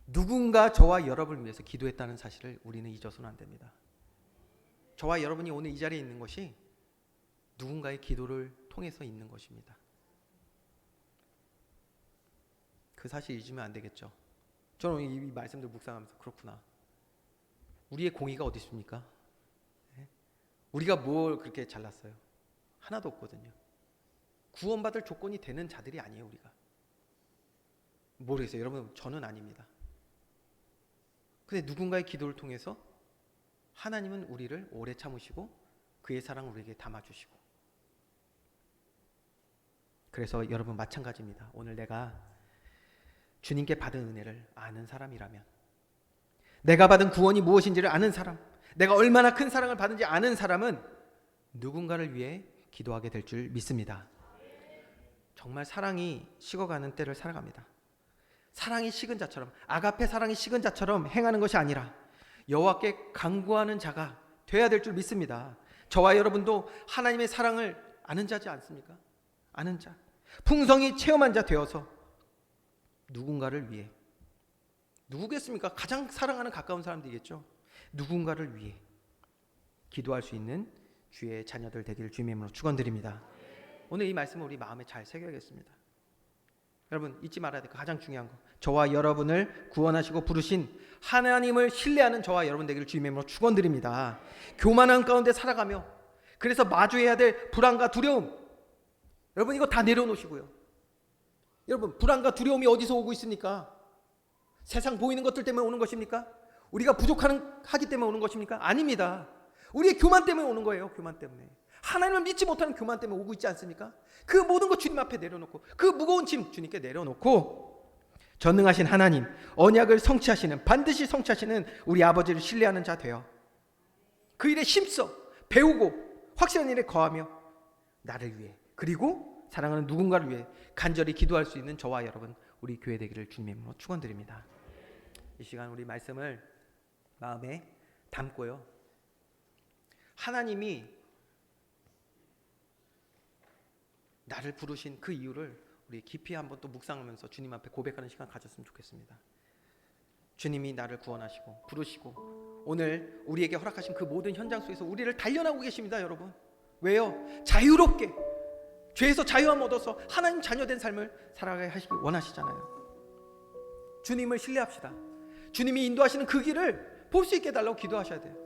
누군가 저와 여러분을 위해서 기도했다는 사실을 우리는 잊어서는 안 됩니다. 저와 여러분이 오늘 이 자리에 있는 것이 누군가의 기도를 통해서 있는 것입니다. 그 사실 잊으면 안 되겠죠. 저는 이 말씀들 묵상하면서 그렇구나. 우리의 공의가 어디 있습니까? 우리가 뭘 그렇게 잘났어요? 하나도 없거든요. 구원받을 조건이 되는 자들이 아니에요. 우리가. 모르겠어요. 여러분, 저는 아닙니다. 근데 누군가의 기도를 통해서 하나님은 우리를 오래 참으시고 그의 사랑을 우리에게 담아주시고, 그래서 여러분 마찬가지입니다. 오늘 내가 주님께 받은 은혜를 아는 사람이라면, 내가 받은 구원이 무엇인지를 아는 사람, 내가 얼마나 큰 사랑을 받은지 아는 사람은 누군가를 위해 기도하게 될 줄 믿습니다. 정말 사랑이 식어가는 때를 살아갑니다. 사랑이 식은 자처럼, 아가페 사랑이 식은 자처럼 행하는 것이 아니라 여호와께 간구하는 자가 돼야 될 줄 믿습니다. 저와 여러분도 하나님의 사랑을 아는 자지 않습니까? 아는 자, 풍성히 체험한 자 되어서 누군가를 위해, 누구겠습니까? 가장 사랑하는 가까운 사람들이겠죠. 누군가를 위해 기도할 수 있는 주의 자녀들 되기를 주님의 이름으로 축원드립니다. 오늘 이 말씀을 우리 마음에 잘 새겨야겠습니다. 여러분 잊지 말아야 될 거, 가장 중요한 거, 저와 여러분을 구원하시고 부르신 하나님을 신뢰하는 저와 여러분 되기를 주님의 이름으로 축원드립니다. 교만한 가운데 살아가며 그래서 마주해야 될 불안과 두려움, 여러분 이거 다 내려놓으시고요. 여러분 불안과 두려움이 어디서 오고 있습니까? 세상 보이는 것들 때문에 오는 것입니까? 우리가 부족하기 때문에 오는 것입니까? 아닙니다. 우리의 교만 때문에 오는 거예요. 교만 때문에. 하나님을 믿지 못하는 교만 때문에 오고 있지 않습니까? 그 모든 것 주님 앞에 내려놓고, 그 무거운 짐 주님께 내려놓고, 전능하신 하나님, 언약을 성취하시는, 반드시 성취하시는 우리 아버지를 신뢰하는 자 되어 그 일에 힘써 배우고 확실한 일에 거하며 나를 위해, 그리고 사랑하는 누군가를 위해 간절히 기도할 수 있는 저와 여러분, 우리 교회 되기를 주님의 이름으로 축원드립니다. 이 시간 우리 말씀을 마음에 담고요, 하나님이 나를 부르신 그 이유를 우리 깊이 한번 또 묵상하면서 주님 앞에 고백하는 시간 가졌으면 좋겠습니다. 주님이 나를 구원하시고 부르시고 오늘 우리에게 허락하신 그 모든 현장 속에서 우리를 단련하고 계십니다. 여러분 왜요? 자유롭게 죄에서 자유함 얻어서 하나님 자녀된 삶을 살아가게 하시기 원하시잖아요. 주님을 신뢰합시다. 주님이 인도하시는 그 길을 볼 수 있게 해달라고 기도하셔야 돼요.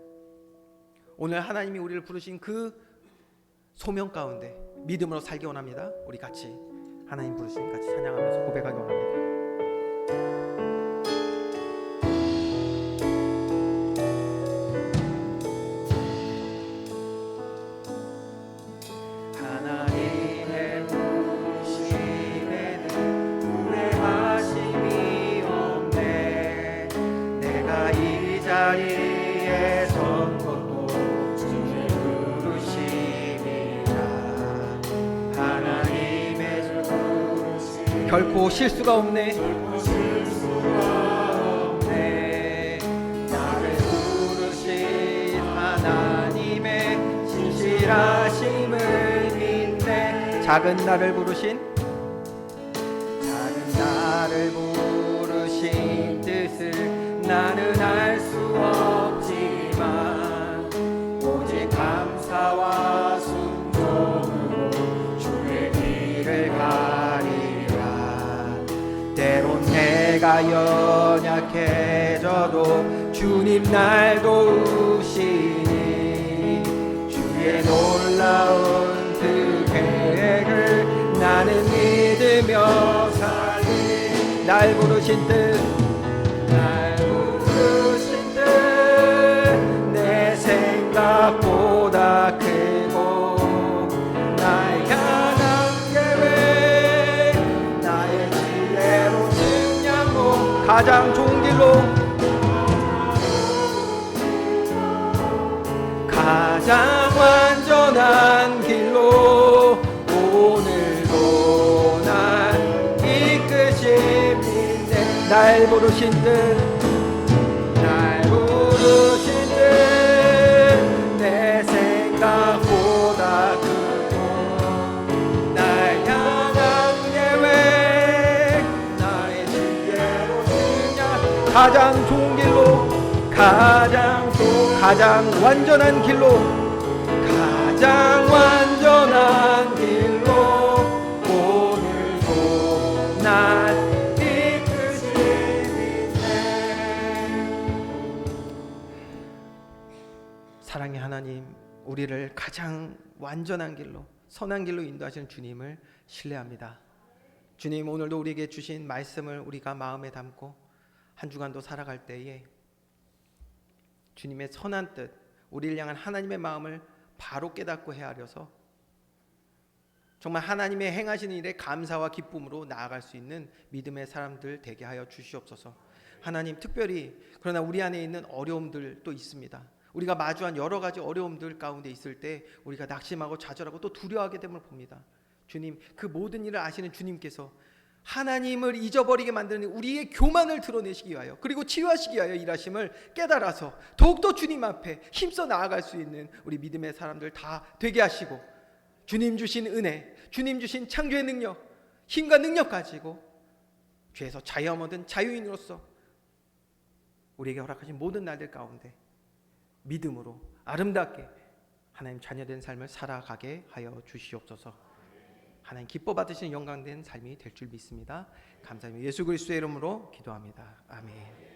오늘 하나님이 우리를 부르신 그 소명 가운데 믿음으로 살기 원합니다. 우리 같이 하나님 부르심 같이 찬양하면서 고백하기 원합니다. 하나님의 부르심에는 후회하심이 없네. 내가 이 자리에 선 것도 주의 부르심이라. 하나님의 부르심 결코 실수가 없네. 나를 부르신 하나님의 신실하심을 믿네. 작은 나를 부르신 뜻을 나는 알 수 없지만 오직 감사와 순종으로 주의 길을 가리라. 때론 내가 연약해져도 주님 날 도우시니 주의 놀라운 그 계획을 나는 믿으며 살리. 날 부르신 뜻, 날 부르신 뜻 내 생각보다 크고 나의 향한 계획 나의 지혜로 측량고 가장 좋은 길로 가장 완전한 길로 오늘도 날 이끄십니다. 날 부르신 뜻, 날 부르신 뜻 내 생각보다 가장 좋은 길로, 가장 완전한 길로, 가장 완전한 길로 오늘도 날 이끄시네. 사랑의 하나님, 우리를 가장 완전한 길로, 선한 길로 인도하시는 주님을 신뢰합니다. 주님, 오늘도 우리에게 주신 말씀을 우리가 마음에 담고 한 주간도 살아갈 때에 주님의 선한 뜻, 우리를 향한 하나님의 마음을 바로 깨닫고 헤아려서 정말 하나님의 행하시는 일에 감사와 기쁨으로 나아갈 수 있는 믿음의 사람들 되게 하여 주시옵소서. 하나님, 특별히 그러나 우리 안에 있는 어려움들도 있습니다. 우리가 마주한 여러 가지 어려움들 가운데 있을 때 우리가 낙심하고 좌절하고 또 두려워하게 됨을 봅니다. 주님, 그 모든 일을 아시는 주님께서 하나님을 잊어버리게 만드는 우리의 교만을 드러내시기 위하여, 그리고 치유하시기 위하여 일하심을 깨달아서 더욱더 주님 앞에 힘써 나아갈 수 있는 우리 믿음의 사람들 다 되게 하시고, 주님 주신 은혜, 주님 주신 창조의 능력, 힘과 능력 가지고 죄에서 자유함 얻은 자유인으로서 우리에게 허락하신 모든 날들 가운데 믿음으로 아름답게 하나님 자녀된 삶을 살아가게 하여 주시옵소서. 하나님 기뻐 받으시는 영광된 삶이 될 줄 믿습니다. 감사합니다. 예수 그리스도의 이름으로 기도합니다. 아멘.